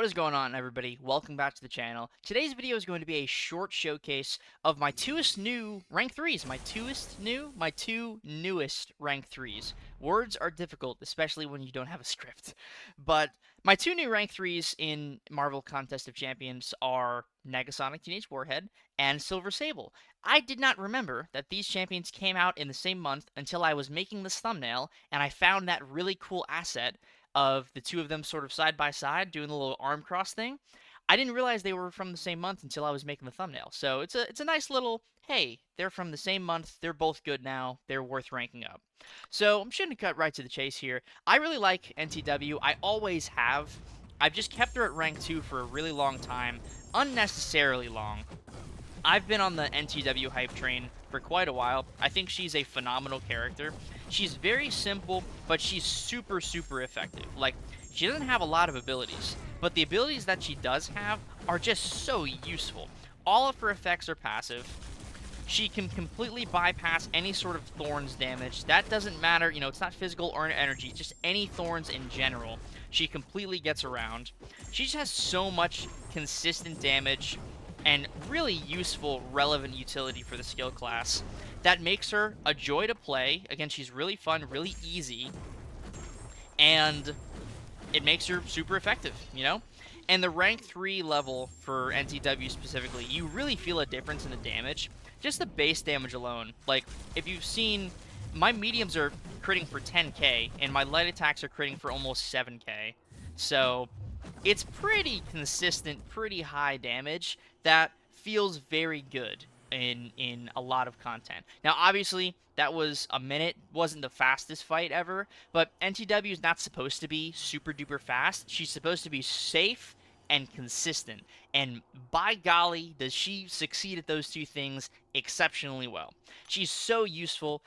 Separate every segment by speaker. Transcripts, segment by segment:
Speaker 1: What is going on, everybody? Welcome back to the channel. Today's video is going to be a short showcase of my two newest rank 3's. Words are difficult, especially when you don't have a script. But my two new rank 3's in Marvel Contest of Champions are Negasonic Teenage Warhead and Silver Sable. I did not remember that these champions came out in the same month until I was making this thumbnail, and I found that really cool asset of the two of them sort of side by side doing the little arm cross thing. I didn't realize they were from the same month until I was making the thumbnail. So it's a nice little, hey, they're from the same month, they're both good now, they're worth ranking up. So I'm just going to cut right to the chase here. I really like NTW. I always have. I've just kept her at rank 2 for a really long time, unnecessarily long. I've been on the NTW hype train for quite a while. I think she's a phenomenal character. She's very simple, but she's super, super effective. Like, she doesn't have a lot of abilities, but the abilities that she does have are just so useful. All of her effects are passive. She can completely bypass any sort of thorns damage. That doesn't matter, you know, it's not physical or energy, it's just any thorns in general. She completely gets around. She just has so much consistent damage and really useful, relevant utility for the skill class that makes her a joy to play. Again, she's really fun, really easy, and it makes her super effective, you know? And the rank 3 level for NTW specifically, you really feel a difference in the damage. Just the base damage alone. Like, if you've seen, my mediums are critting for 10k, and my light attacks are critting for almost 7k. So, it's pretty consistent, pretty high damage that feels very good in a lot of content. Now, obviously, that was a minute, wasn't the fastest fight ever, but NTW is not supposed to be super duper fast. She's supposed to be safe and consistent, and by golly, does she succeed at those two things exceptionally well. She's so useful,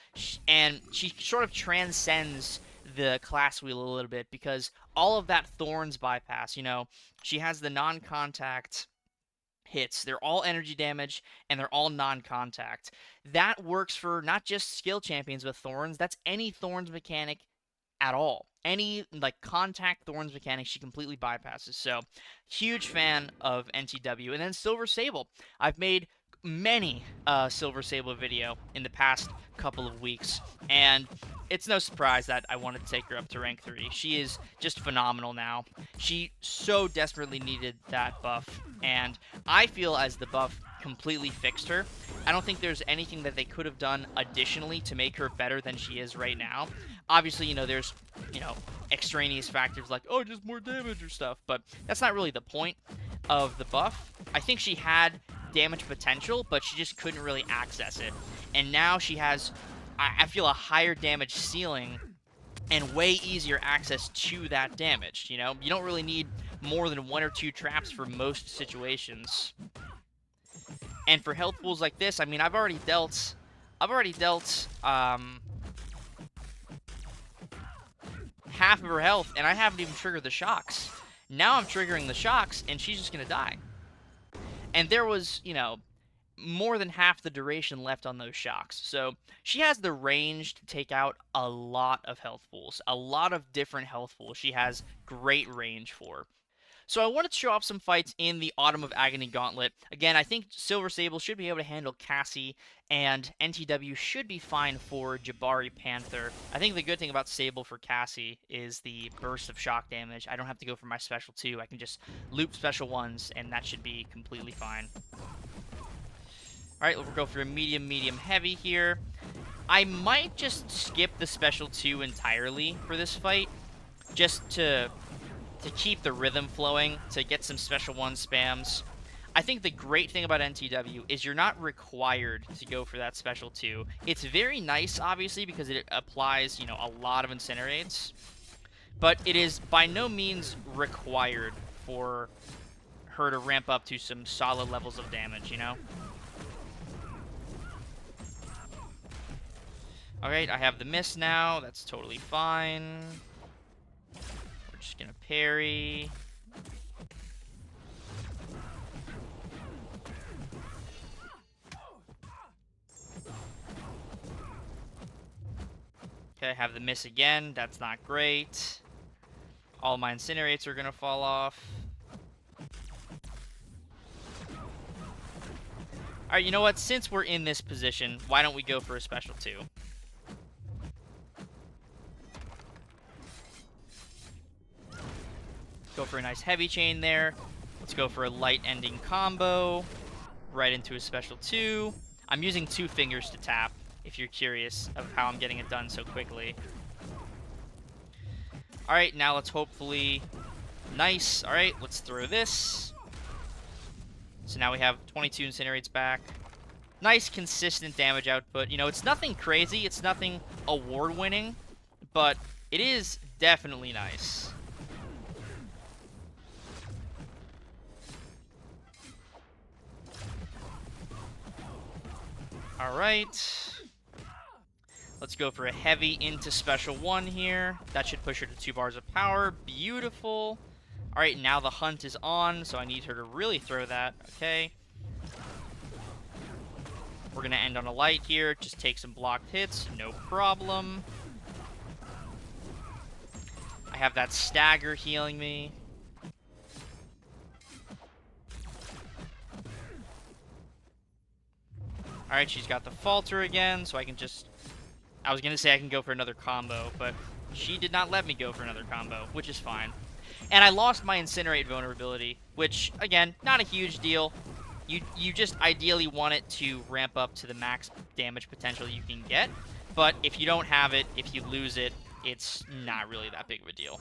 Speaker 1: and she sort of transcends the class wheel a little bit because all of that thorns bypass, you know, she has the non-contact hits. They're all energy damage, and they're all non-contact. That works for not just skill champions with thorns, that's any thorns mechanic at all. Any, like, contact thorns mechanic, she completely bypasses. So, huge fan of NTW. And then Silver Sable. I've made many Silver Sable video in the past couple of weeks, and it's no surprise that I wanted to take her up to rank 3. She is just phenomenal now. She so desperately needed that buff, and I feel as the buff completely fixed her. I don't think there's anything that they could have done additionally to make her better than she is right now. Obviously, you know, there's, you know, extraneous factors like, oh, just more damage or stuff, but that's not really the point of the buff. I think she had damage potential, but she just couldn't really access it. And now she has, I feel, a higher damage ceiling and way easier access to that damage, you know? You don't really need more than 1 or 2 traps for most situations. And for health pools like this, I mean, I've already dealt half of her health, and I haven't even triggered the shocks. Now I'm triggering the shocks, and she's just gonna die. And there was, you know, more than half the duration left on those shocks. So she has the range to take out a lot of health pools, a lot of different health pools she has great range for. So I wanted to show off some fights in the Autumn of Agony Gauntlet. Again, I think Silver Sable should be able to handle Cassie, and NTW should be fine for Jabari Panther. I think the good thing about Sable for Cassie is the burst of shock damage. I don't have to go for my special 2. I can just loop special 1s, and that should be completely fine. Alright, we'll go for a medium, medium, heavy here. I might just skip the special 2 entirely for this fight, just to keep the rhythm flowing, to get some special 1 spams. I think the great thing about NTW is you're not required to go for that special 2. It's very nice, obviously, because it applies, you know, a lot of incinerates, but it is by no means required for her to ramp up to some solid levels of damage, you know? Alright, I have the miss now. That's totally fine. We're just gonna parry. Okay, I have the miss again. That's not great. All my incinerates are gonna fall off. All right, you know what? Since we're in this position, why don't we go for a special 2? Go for a nice heavy chain there. Let's go for a light ending combo. Right into a special 2. I'm using 2 fingers to tap, if you're curious of how I'm getting it done so quickly. Alright, now let's hopefully... Nice. Alright, let's throw this. So now we have 22 incinerates back. Nice, consistent damage output. You know, it's nothing crazy. It's nothing award-winning. But it is definitely nice. Alright. Let's go for a heavy into special 1 here. That should push her to 2 bars of power. Beautiful. Alright, now the hunt is on, so I need her to really throw that. Okay. We're going to end on a light here. Just take some blocked hits. No problem. I have that stagger healing me. Alright, she's got the falter again, so I can just... I was going to say I can go for another combo, but she did not let me go for another combo, which is fine. And I lost my Incinerate vulnerability, which, again, not a huge deal. You just ideally want it to ramp up to the max damage potential you can get. But if you don't have it, if you lose it, it's not really that big of a deal.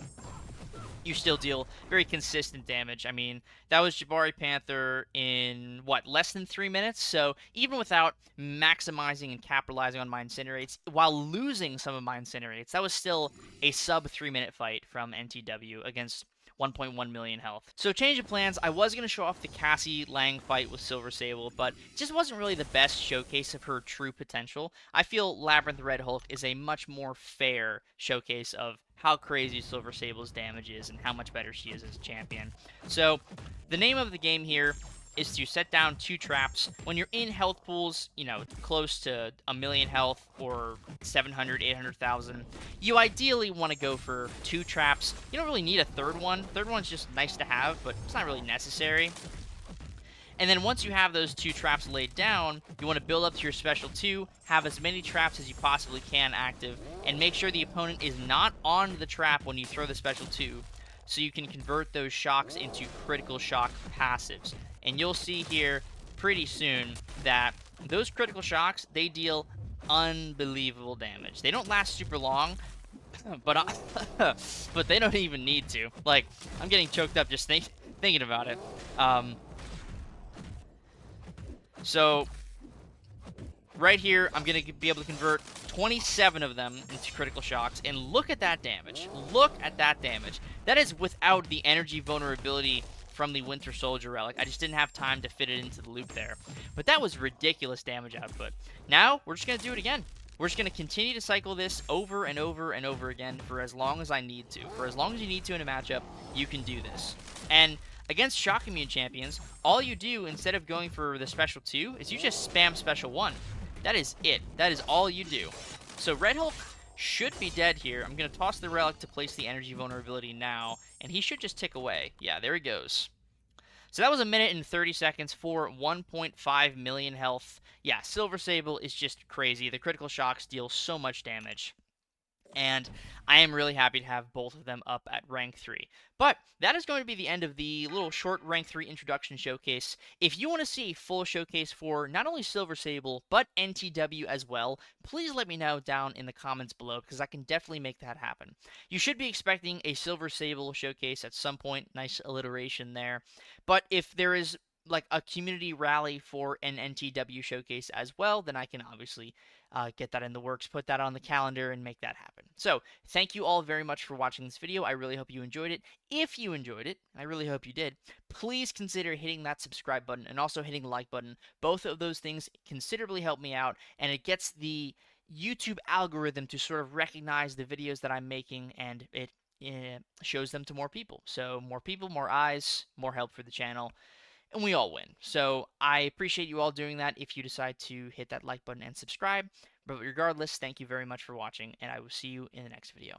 Speaker 1: You still deal very consistent damage. I mean, that was Jabari Panther in, what, less than 3 minutes? So even without maximizing and capitalizing on my Incinerates, while losing some of my Incinerates, that was still a sub 3-minute fight from NTW against 1.1 million health. So change of plans, I was going to show off the Cassie Lang fight with Silver Sable, but it just wasn't really the best showcase of her true potential. I feel Labyrinth Red Hulk is a much more fair showcase of how crazy Silver Sable's damage is and how much better she is as a champion. So the name of the game here is to set down 2 traps. When you're in health pools, you know, close to 1 million health or 700, 800,000, you ideally want to go for 2 traps. You don't really need a third one. Third one's just nice to have, but it's not really necessary. And then once you have those 2 traps laid down, you want to build up to your special 2, have as many traps as you possibly can active, and make sure the opponent is not on the trap when you throw the special 2, so you can convert those shocks into critical shock passives. And you'll see here pretty soon that those critical shocks, they deal unbelievable damage. They don't last super long, but but they don't even need to. Like, I'm getting choked up just thinking about it. So, right here, I'm going to be able to convert 27 of them into critical shocks, and look at that damage. Look at that damage. That is without the energy vulnerability from the Winter Soldier relic. I just didn't have time to fit it into the loop there. But that was ridiculous damage output. Now, we're just going to do it again. We're just going to continue to cycle this over and over and over again for as long as I need to. For as long as you need to in a matchup, you can do this. And against shock immune champions, all you do instead of going for the special 2 is you just spam special 1. That is it. That is all you do. So Red Hulk should be dead here. I'm going to toss the relic to place the energy vulnerability now, and he should just tick away. Yeah, there he goes. So that was 1 minute and 30 seconds for 1.5 million health. Yeah, Silver Sable is just crazy. The critical shocks deal so much damage. And I am really happy to have both of them up at rank 3. But that is going to be the end of the little short rank 3 introduction showcase. If you want to see a full showcase for not only Silver Sable, but NTW as well, please let me know down in the comments below, because I can definitely make that happen. You should be expecting a Silver Sable showcase at some point. Nice alliteration there. But if there is like a community rally for an NTW showcase as well, then I can obviously get that in the works, put that on the calendar, and make that happen. So, thank you all very much for watching this video. I really hope you enjoyed it. If you enjoyed it, I really hope you did, please consider hitting that subscribe button and also hitting the like button. Both of those things considerably help me out, and it gets the YouTube algorithm to sort of recognize the videos that I'm making, and it shows them to more people. So, more people, more eyes, more help for the channel, and we all win. So I appreciate you all doing that if you decide to hit that like button and subscribe. But regardless, thank you very much for watching, and I will see you in the next video.